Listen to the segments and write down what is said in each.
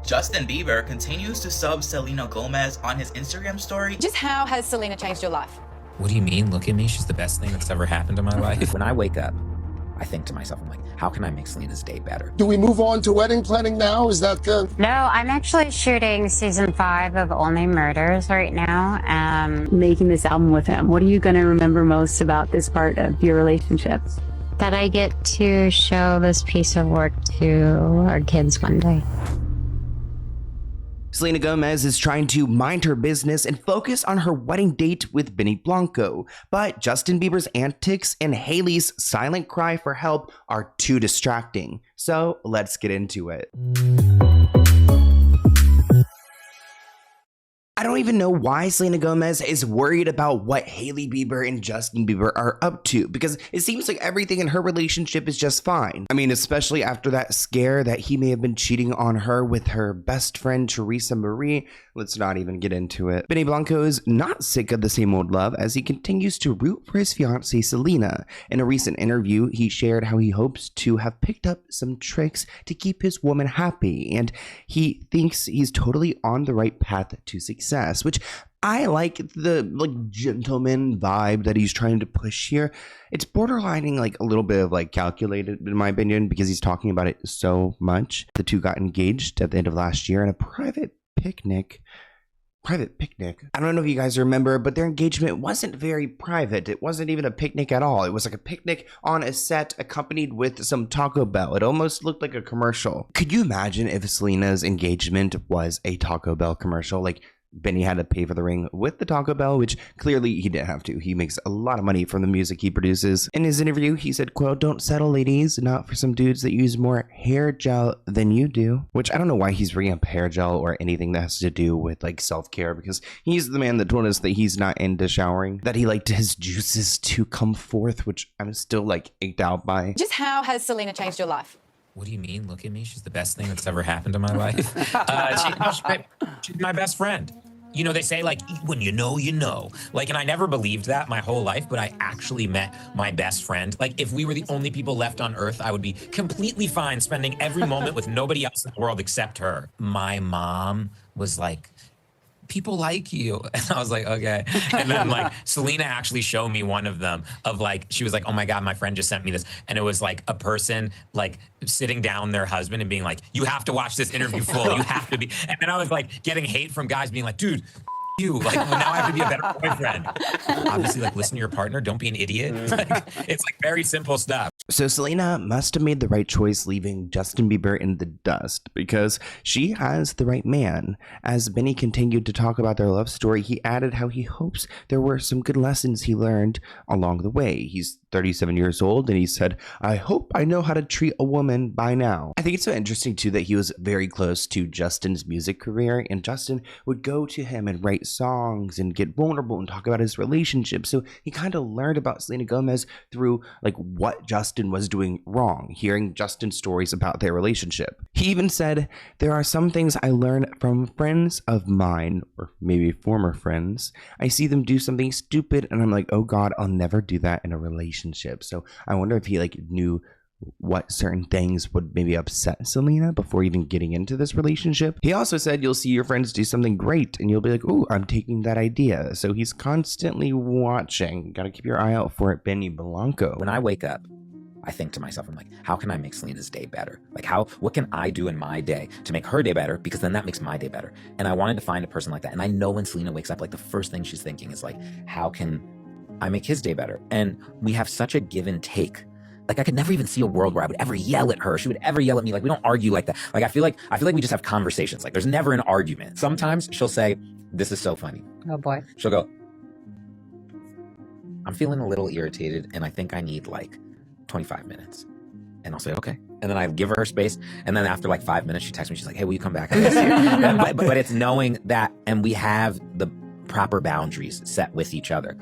Justin Bieber continues to sub Selena Gomez on his Instagram story. Just how has Selena changed your life? What do you mean? Look at me. She's the best thing that's ever happened in my life. When I wake up, I think to myself, I'm like, how can I make Selena's day better? Do we move on to wedding planning now? Is that the... No, I'm actually shooting season 5 of Only Murders right now. Making this album with him, what are you going to remember most about this part of your relationships? That I get to show this piece of work to our kids one day. Selena Gomez is trying to mind her business and focus on her wedding date with Benny Blanco, but Justin Bieber's antics and Hailey's silent cry for help are too distracting. So let's get into it. I don't even know why Selena Gomez is worried about what Hailey Bieber and Justin Bieber are up to, because it seems like everything in her relationship is just fine. I mean, especially after that scare that he may have been cheating on her with her best friend Teresa Marie. Let's not even get into it. Benny Blanco is not sick of the same old love as he continues to root for his fiancée Selena. In a recent interview, he shared how he hopes to have picked up some tricks to keep his woman happy, and he thinks he's totally on the right path to success, which I like the gentleman vibe that he's trying to push here. It's borderlining a little bit of calculated in my opinion, because he's talking about it so much. The two got engaged at the end of last year in a private picnic. I don't know if you guys remember, but their engagement wasn't very private. It wasn't even a picnic at all. It was like a picnic on a set accompanied with some Taco Bell. It almost looked like a commercial. Could you imagine if Selena's engagement was a Taco Bell commercial? Benny had to pay for the ring with the Taco Bell, which clearly he didn't have to. He makes a lot of money from the music he produces. In his interview, he said, quote, "Don't settle, ladies, not for some dudes that use more hair gel than you do." Which I don't know why he's bringing up hair gel or anything that has to do with self-care, because he's the man that told us that he's not into showering, that he liked his juices to come forth, which I'm still ached out by. Just how has Selena changed your life? What do you mean? Look at me. She's the best thing that's ever happened in my life. She's my best friend. You know, they say when you know, you know. And I never believed that my whole life, but I actually met my best friend. If we were the only people left on Earth, I would be completely fine spending every moment with nobody else in the world except her. My mom was like, "People like you." And I was like, okay. And then Selena actually showed me one of them of she was like, "Oh my God, my friend just sent me this." And it was a person sitting down their husband and being like, "You have to watch this interview full. You have to be." And then I was getting hate from guys being like, "Dude, you now I have to be a better boyfriend." Obviously, listen to your partner. Don't be an idiot. It's very simple stuff. So Selena must have made the right choice leaving Justin Bieber in the dust, because she has the right man. As Benny continued to talk about their love story, he added how he hopes there were some good lessons he learned along the way. He's 37 years old, and he said, "I hope I know how to treat a woman by now." I think it's so interesting too that he was very close to Justin's music career, and Justin would go to him and write songs and get vulnerable and talk about his relationship. So he kind of learned about Selena Gomez through what Justin was doing wrong, hearing Justin's stories about their relationship. He even said, "There are some things I learned from friends of mine, or maybe former friends. I see them do something stupid and I'm like, oh God, I'll never do that in a relationship." So I wonder if he knew what certain things would maybe upset Selena before even getting into this relationship. He also said, "You'll see your friends do something great and you'll be like, oh, I'm taking that idea." So he's constantly watching. Gotta keep your eye out for it, Benny Blanco. When I wake up, I think to myself, I'm like, how can I make Selena's day better? What can I do in my day to make her day better? Because then that makes my day better. And I wanted to find a person like that. And I know when Selena wakes up, the first thing she's thinking is how can I make his day better? And we have such a give and take. I could never even see a world where I would ever yell at her. She would ever yell at me. We don't argue like that. I feel like we just have conversations. There's never an argument. Sometimes she'll say, "This is so funny." Oh boy. She'll go, "I'm feeling a little irritated and I think I need 25 minutes. And I'll say, okay. And then I give her space. And then after 5 minutes, she texts me. She's like, "Hey, will you come back?" I miss you. but it's knowing that, and we have the proper boundaries set with each other.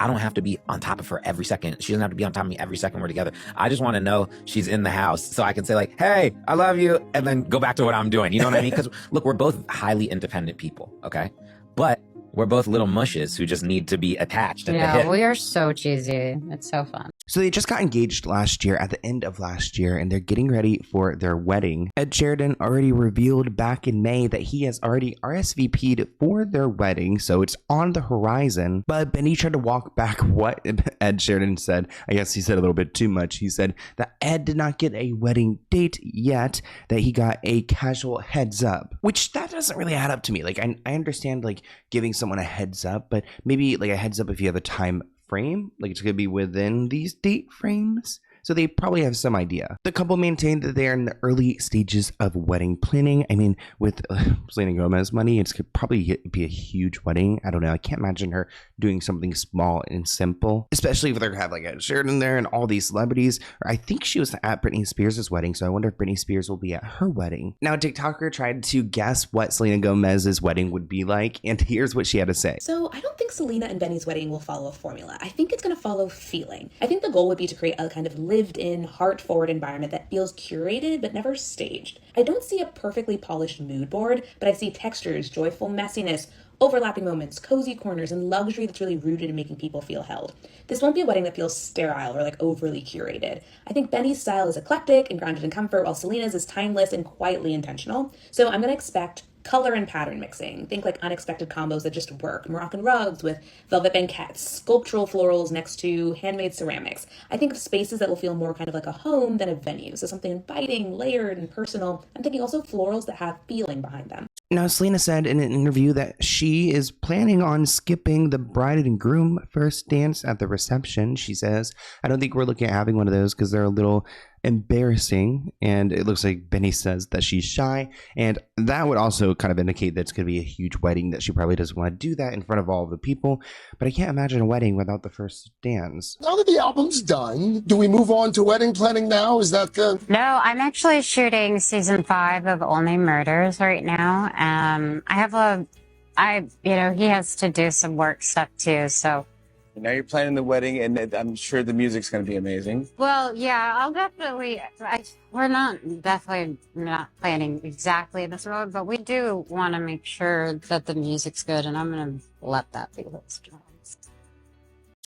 I don't have to be on top of her every second. She doesn't have to be on top of me every second we're together. I just want to know she's in the house so I can say "Hey, I love you," and then go back to what I'm doing. You know what I mean? Because look, we're both highly independent people, okay? But we're both little mushes who just need to be attached at the hip. Yeah, we are so cheesy. It's so fun. So they just got engaged last year, at the end of last year, and they're getting ready for their wedding. Ed Sheeran already revealed back in May that he has already RSVP'd for their wedding, so it's on the horizon. But Benny tried to walk back what Ed Sheeran said. I guess he said a little bit too much. He said that Ed did not get a wedding date yet, that he got a casual heads up, which that doesn't really add up to me. Like, I understand like giving someone a heads up, but maybe like a heads up if you have a time frame, like it's gonna be within these date frames. So they probably have some idea. The couple maintained that they're in the early stages of wedding planning. I mean, with Selena Gomez money, it's could probably be a huge wedding. I don't know. I can't imagine her doing something small and simple, especially if they're gonna have like Ed Sheeran there and all these celebrities. I think she was at Britney Spears' wedding, so I wonder if Britney Spears will be at her wedding. Now, a TikToker tried to guess what Selena Gomez's wedding would be like, and here's what she had to say. So I don't think Selena and Benny's wedding will follow a formula. I think it's going to follow feeling. I think the goal would be to create a kind of lived-in, heart-forward environment that feels curated but never staged. I don't see a perfectly polished mood board, but I see textures, joyful messiness, overlapping moments, cozy corners, and luxury that's really rooted in making people feel held. This won't be a wedding that feels sterile or like overly curated. I think Benny's style is eclectic and grounded in comfort, while Selena's is timeless and quietly intentional. So I'm going to expect color and pattern mixing. Think like unexpected combos that just work. Moroccan rugs with velvet banquettes, sculptural florals next to handmade ceramics. I think of spaces that will feel more kind of like a home than a venue. So something inviting, layered, and personal. I'm thinking also florals that have feeling behind them. Now, Selena said in an interview that she is planning on skipping the bride and groom first dance at the reception. She says, I don't think we're looking at having one of those because they're a little embarrassing, and it looks like Benny says that she's shy, and that would also kind of indicate that it's going to be a huge wedding, that she probably doesn't want to do that in front of all of the people. But I can't imagine a wedding without the first dance. Now that the album's done, do we move on to wedding planning now? Is that the... No, I'm actually shooting season 5 of Only Murders right now. He has to do some work stuff too, so. Now you're planning the wedding, and I'm sure the music's going to be amazing. Well, yeah, I'll definitely, we're definitely not planning exactly this road, but we do want to make sure that the music's good, and I'm going to let that be what's honest.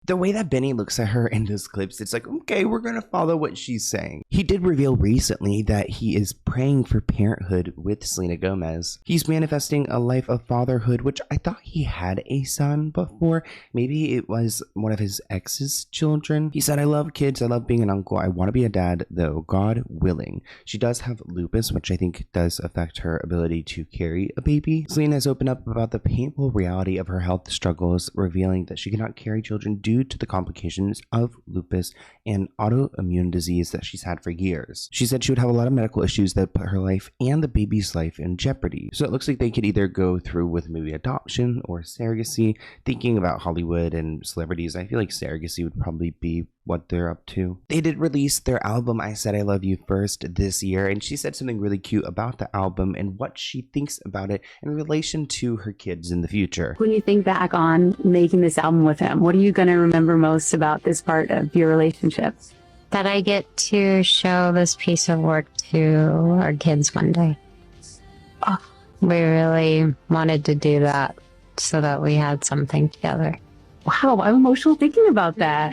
The way that Benny looks at her in those clips, it's like, okay, we're going to follow what she's saying. He did reveal recently that he is praying for parenthood with Selena Gomez. He's manifesting a life of fatherhood, which I thought he had a son before. Maybe it was one of his ex's children. He said, I love kids. I love being an uncle. I want to be a dad, though, God willing. She does have lupus, which I think does affect her ability to carry a baby. Selena has opened up about the painful reality of her health struggles, revealing that she cannot carry children due to the complications of lupus and autoimmune disease that she's had for years. She said she would have a lot of medical issues that put her life and the baby's life in jeopardy. So it looks like they could either go through with maybe adoption or surrogacy. Thinking about Hollywood and celebrities, I feel like surrogacy would probably be what they're up to. They did release their album, I Said I Love You First, this year, and she said something really cute about the album and what she thinks about it in relation to her kids in the future. When you think back on making this album with him, what are you going to remember most about this part of your relationship? That I get to show this piece of work to our kids one day. Oh, we really wanted to do that so that we had something together. Wow, I'm emotional thinking about that.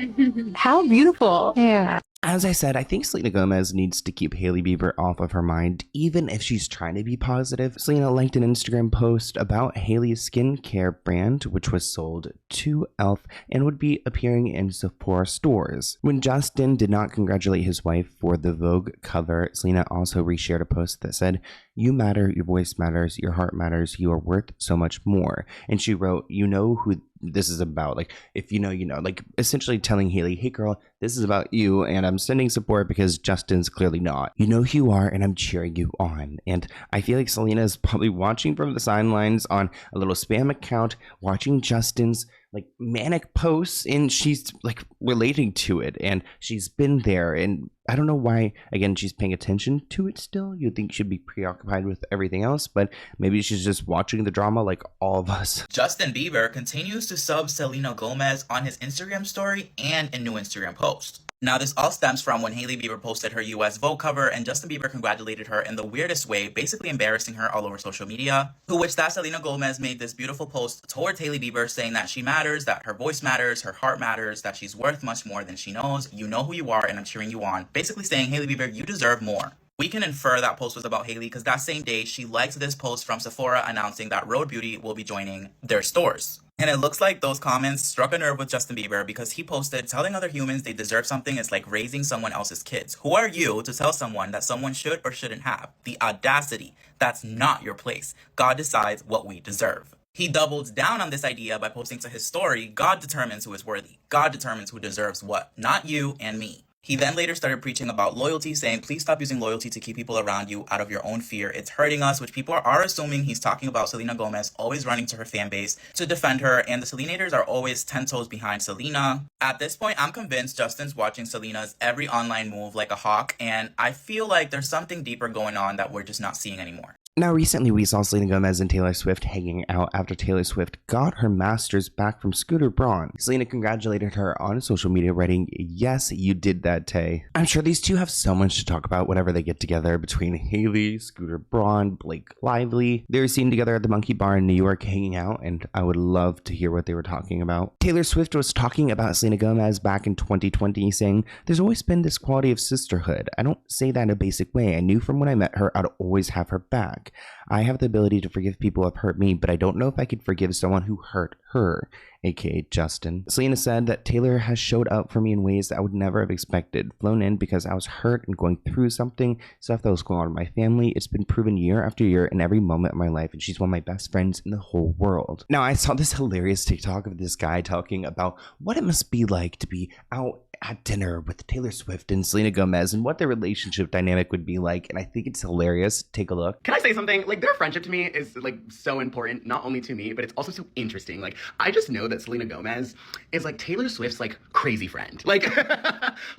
How beautiful. Yeah. As I said, I think Selena Gomez needs to keep Hailey Bieber off of her mind, even if she's trying to be positive. Selena liked an Instagram post about Hailey's skincare brand, which was sold to e.l.f. and would be appearing in Sephora stores. When Justin did not congratulate his wife for the Vogue cover, Selena also reshared a post that said, "You matter, your voice matters, your heart matters, you are worth so much more." And she wrote, "You know who this is about. Like, if you know, you know." Like, essentially telling Hailey, hey girl, this is about you, and I'm sending support because Justin's clearly not. You know who you are, and I'm cheering you on. And I feel like Selena is probably watching from the sidelines on a little spam account, watching Justin's like manic posts, and she's like relating to it, and she's been there, and I don't know why, again, she's paying attention to it still. You'd think she'd be preoccupied with everything else, but maybe she's just watching the drama like all of us. Justin Bieber continues to sub Selena Gomez on his Instagram story and a new Instagram post. Now, this all stems from when Hailey Bieber posted her US Vogue cover and Justin Bieber congratulated her in the weirdest way, basically embarrassing her all over social media. To which that Selena Gomez made this beautiful post towards Hailey Bieber saying that she matters, that her voice matters, her heart matters, that she's worth much more than she knows. You know who you are and I'm cheering you on. Basically saying, Hailey Bieber, you deserve more. We can infer that post was about Hailey because that same day she liked this post from Sephora announcing that Rhode Beauty will be joining their stores. And it looks like those comments struck a nerve with Justin Bieber because he posted, telling other humans they deserve something is like raising someone else's kids. Who are you to tell someone that someone should or shouldn't have? The audacity. That's not your place. God decides what we deserve. He doubled down on this idea by posting to his story, God determines who is worthy. God determines who deserves what, not you and me. He then later started preaching about loyalty, saying, please stop using loyalty to keep people around you out of your own fear. It's hurting us, which people are assuming he's talking about Selena Gomez always running to her fan base to defend her, and the Selenators are always 10 toes behind Selena. At this point, I'm convinced Justin's watching Selena's every online move like a hawk, and I feel like there's something deeper going on that we're just not seeing anymore. Now, recently we saw Selena Gomez and Taylor Swift hanging out after Taylor Swift got her master's back from Scooter Braun. Selena congratulated her on social media, writing, yes, you did that, Tay. I'm sure these two have so much to talk about whenever they get together between Hailey, Scooter Braun, Blake Lively. They were seen together at the Monkey Bar in New York hanging out, and I would love to hear what they were talking about. Taylor Swift was talking about Selena Gomez back in 2020, saying, there's always been this quality of sisterhood. I don't say that in a basic way. I knew from when I met her, I'd always have her back. I have the ability to forgive people who have hurt me, but I don't know if I could forgive someone who hurt her, aka Justin. Selena said that Taylor has showed up for me in ways that I would never have expected. Flown in because I was hurt and going through something, stuff that was going on in my family. It's been proven year after year in every moment of my life, and she's one of my best friends in the whole world. Now, I saw this hilarious TikTok of this guy talking about what it must be like to be out at dinner with Taylor Swift and Selena Gomez and what their relationship dynamic would be like, and I think it's hilarious. Take a look. Can I say something? Like, their friendship to me is like so important, not only to me, but it's also so interesting. Like, I just know that Selena Gomez is like Taylor Swift's like crazy friend. Like,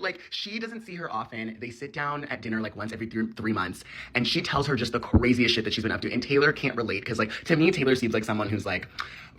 like she doesn't see her often. They sit down at dinner like once every 3 months, and she tells her just the craziest shit that she's been up to, and Taylor can't relate because, like, to me, Taylor seems like someone who's like,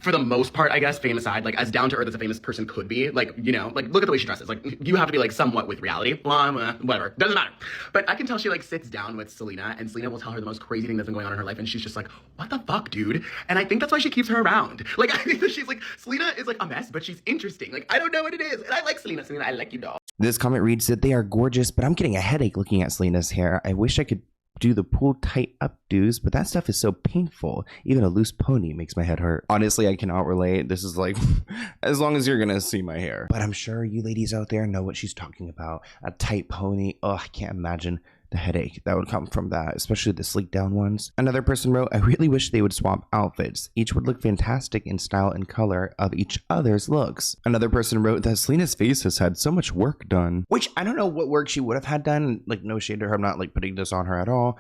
for the most part, I guess, fame aside, like as down to earth as a famous person could be. Like, you know, like look at the way she dresses. Like, you have to be like somewhat with reality. Blah, blah, whatever. Doesn't matter. But I can tell she like sits down with Selena, and Selena will tell her the most crazy thing that's been going on in her life, and she's just like, what the fuck, dude? And I think that's why she keeps her around. Like, I think that she's like, Selena is like a mess, but she's interesting. Like, I don't know what it is. And I like Selena. Selena, I like you, dog. This comment reads that they are gorgeous, but I'm getting a headache looking at Selena's hair. I wish I could do the pull tight updos, but that stuff is so painful. Even a loose pony makes my head hurt. Honestly, I cannot relate. This is like, as long as you're gonna see my hair. But I'm sure you ladies out there know what she's talking about. A tight pony. Oh, I can't imagine the headache that would come from that, especially the sleek down ones. Another person wrote, I really wish they would swap outfits. Each would look fantastic in style and color of each other's looks. Another person wrote that Selena's face has had so much work done, which I don't know what work she would have had done. Like, no shade to her, I'm not like putting this on her at all.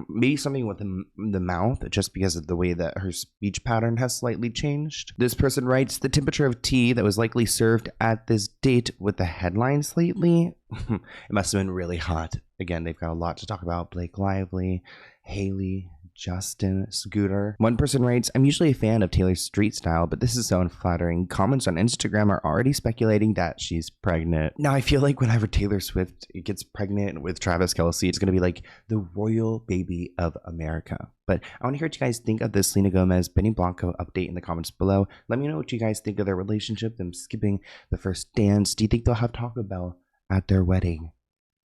Maybe something with the mouth, just because of the way that her speech pattern has slightly changed. This person writes, the temperature of tea that was likely served at this date with the headlines lately, it must have been really hot. Again, they've got a lot to talk about. Blake Lively, Hailey, Justin, Scooter. One person writes, I'm usually a fan of Taylor's street style, but this is so unflattering. Comments on Instagram are already speculating that she's pregnant. Now, I feel like whenever Taylor Swift gets pregnant with Travis Kelce, it's going to be like the royal baby of America. But I want to hear what you guys think of this Selena Gomez, Benny Blanco update in the comments below. Let me know what you guys think of their relationship, them skipping the first dance. Do you think they'll have Taco Bell at their wedding?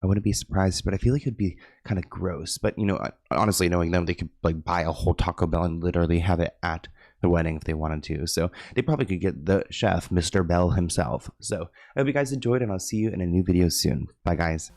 I wouldn't be surprised, but I feel like it'd be kind of gross. But, you know, honestly, knowing them, they could like buy a whole Taco Bell and literally have it at the wedding if they wanted to. So they probably could get the chef, Mr. Bell himself. So I hope you guys enjoyed, and I'll see you in a new video soon. Bye, guys.